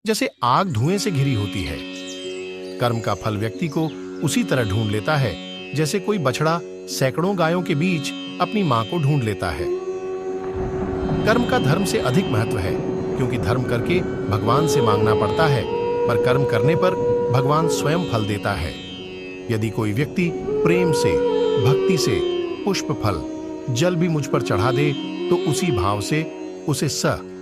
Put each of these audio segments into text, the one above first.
जैसे आग धुएं से घिरी होती है। कर्म का फल व्यक्ति को उसी तरह ढूंढ लेता है जैसे कोई बछड़ा सैकड़ों गायों के बीच अपनी मां को ढूंढ लेता है। कर्म का धर्म से अधिक महत्व है, क्योंकि धर्म करके भगवान से मांगना पड़ता है, पर कर्म करने पर भगवान स्वयं फल देता है। यदि कोई व्यक्ति प्रेम से, भक्ति से पुष्प, फल, जल भी मुझ पर चढ़ा दे तो उसी भाव से उसे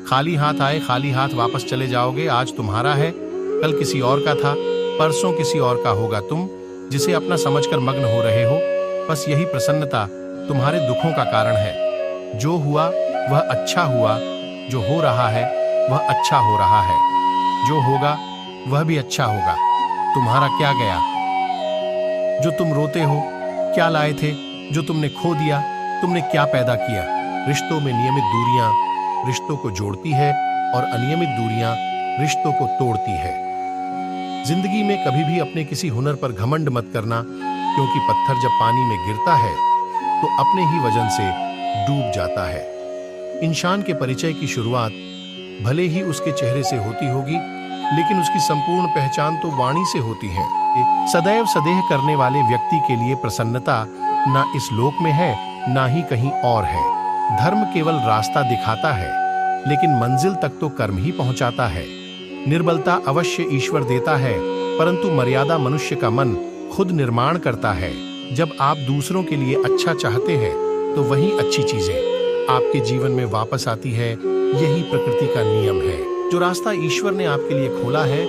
खाली हाथ आए खाली हाथ वापस चले जाओगे। आज तुम्हारा है, कल किसी और का था, परसों किसी और का होगा। तुम जिसे अपना समझकर मग्न हो रहे हो, बस यही प्रसन्नता तुम्हारे दुखों का कारण है। जो हुआ वह अच्छा हुआ, जो हो रहा है वह अच्छा हो रहा है, जो होगा वह भी अच्छा होगा। तुम्हारा क्या गया? जो तुम रोते हो, क्या लाए थे? जो तुमने खो दिया, तुमने क्या पैदा किया? रिश्तों में नियमित दूरियां रिश्तों को जोड़ती है और अनियमित दूरियां रिश्तों को तोड़ती है। जिंदगी में कभी भी अपने किसी हुनर पर घमंड मत करना, क्योंकि पत्थर जब पानी में गिरता है तो अपने ही वजन से डूब जाता है। इंसान के परिचय की शुरुआत भले ही उसके चेहरे से होती होगी, लेकिन उसकी संपूर्ण पहचान तो वाणी से होती है। सदैव सदेह करने वाले व्यक्ति के लिए प्रसन्नता ना इस लोक में है, ना ही कहीं और है। धर्म केवल रास्ता दिखाता है, लेकिन मंजिल तक तो कर्म ही पहुंचाता है। निर्बलता अवश्य ईश्वर देता है, परंतु मर्यादा मनुष्य का मन खुद निर्माण करता है। जब आप दूसरों के लिए अच्छा चाहते हैं तो वही अच्छी चीजें आपके जीवन में वापस आती है। यही प्रकृति का नियम है। जो रास्ता ईश्वर ने आपके लिए खोला है,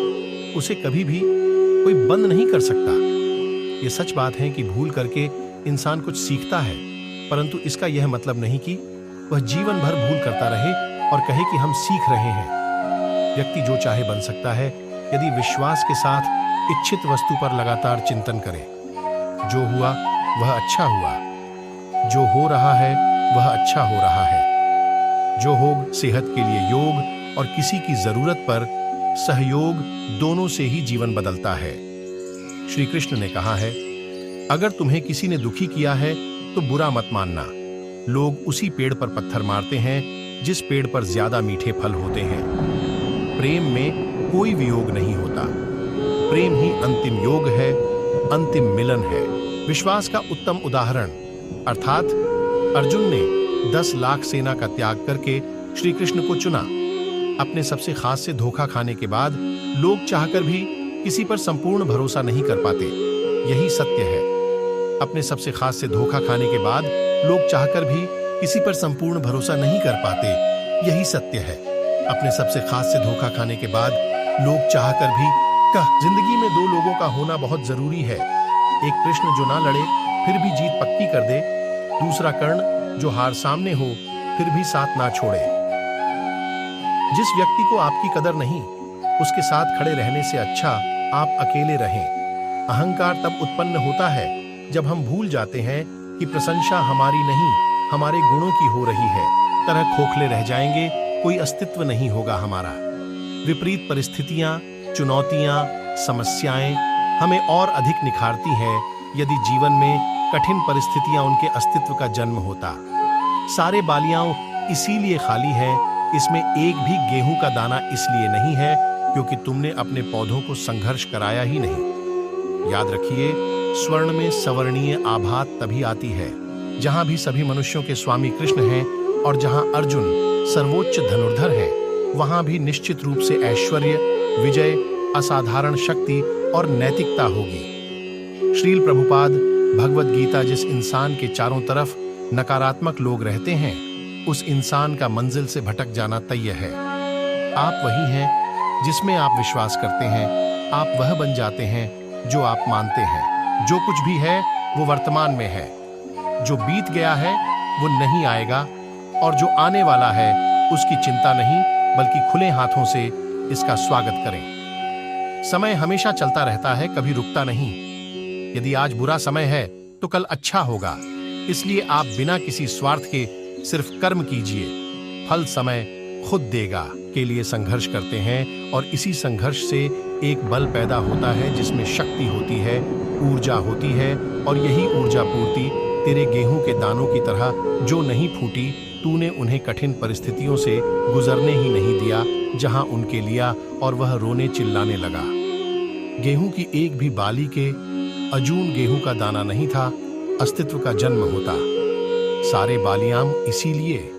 उसे कभी भी कोई बंद नहीं कर सकता। ये सच बात है कि भूल करके इंसान कुछ सीखता है, परंतु इसका यह मतलब नहीं कि वह जीवन भर भूल करता रहे और कहे कि हम सीख रहे हैं। व्यक्ति जो चाहे बन सकता है, यदि विश्वास के साथ इच्छित वस्तु पर लगातार चिंतन करे। जो हुआ वह अच्छा हुआ, जो हो रहा है वह अच्छा हो रहा है। जो योग सेहत के लिए योग और किसी की जरूरत पर सहयोग, दोनों से ही जीवन बदलता है। श्री कृष्ण ने कहा है, अगर तुम्हें किसी ने दुखी किया है तो बुरा मत मानना। लोग उसी पेड़ पर पत्थर मारते हैं जिस पेड़ पर ज्यादा मीठे फल होते हैं। प्रेम में कोई वियोग नहीं होता। प्रेम ही अंतिम योग है, अंतिम मिलन है। विश्वास का उत्तम उदाहरण अर्थात अर्जुन ने 10 लाख सेना का त्याग करके श्री कृष्ण को चुना। अपने सबसे खास से धोखा खाने के बाद लोग चाहकर भी किसी पर संपूर्ण भरोसा नहीं कर पाते। यही सत्य है। अपने सबसे खास से धोखा खाने के बाद लोग चाहकर भी किसी पर संपूर्ण भरोसा नहीं कर पाते। यही सत्य है। अपने सबसे खास से धोखा खाने के बाद लोग चाहकर भी जिंदगी में 2 लोगों का होना बहुत जरूरी है। एक कृष्ण जो ना लड़े फिर भी जीत पक्की कर दे, दूसरा कर्ण जो हार सामने हो फिर भी साथ ना छोड़े। जिस व्यक्ति को आपकी कदर नहीं, उसके साथ खड़े रहने से अच्छा आप अकेले रहें। अहंकार तब उत्पन्न होता है जब हम भूल जाते हैं कि प्रशंसा हमारी नहीं, हमारे गुणों की हो रही है। तरह खोखले रह जाएंगे, कोई अस्तित्व नहीं होगा हमारा। विपरीत परिस्थितियां, चुनौतियां, समस्याएं हमें और अधिक निखारती हैं। यदि जीवन में कठिन परिस्थितियां उनके अस्तित्व का जन्म होता। सारे बालियां इसीलिए खाली हैं, इसमें एक भी गेहूं का दाना इसलिए नहीं है क्योंकि तुमने अपने पौधों को संघर्ष कराया ही नहीं। याद रखिए, स्वर्ण में सवर्णीय आभात तभी आती है जहां भी सभी मनुष्यों के स्वामी कृष्ण हैं, और जहां अर्जुन सर्वोच्च धनुर्धर है, वहां भी निश्चित रूप से ऐश्वर्य, विजय, असाधारण शक्ति और नैतिकता होगी। श्रील प्रभुपाद भगवद गीता जिस इंसान के चारों तरफ नकारात्मक लोग रहते हैं, उस इंसान का मंजिल से भटक जाना तय है। आप वही हैं जिसमें आप विश्वास करते हैं। आप वह बन जाते हैं जो आप मानते हैं। जो कुछ भी है वो वर्तमान में है। जो बीत गया है वो नहीं आएगा, और जो आने वाला है उसकी चिंता नहीं, बल्कि खुले हाथों से इसका स्वागत करें। समय हमेशा चलता रहता है, कभी रुकता नहीं। यदि आज बुरा समय है तो कल अच्छा होगा। इसलिए आप बिना किसी स्वार्थ के सिर्फ कर्म कीजिए, फल समय खुद देगा के लिए संघर्ष करते हैं, और इसी संघर्ष से एक बल पैदा होता है जिसमें शक्ति होती है, ऊर्जा होती है, और यही ऊर्जा पूर्ति तेरे गेहूं के दानों की तरह जो नहीं फूटी, तूने उन्हें कठिन परिस्थितियों से गुजरने ही नहीं दिया, जहां उनके लिया और वह रोने चिल्लाने लगा। गेहूं की एक भी बाली के अजून गेहूं का दाना नहीं था, अस्तित्व का जन्म होता। सारे बालियाम इसीलिए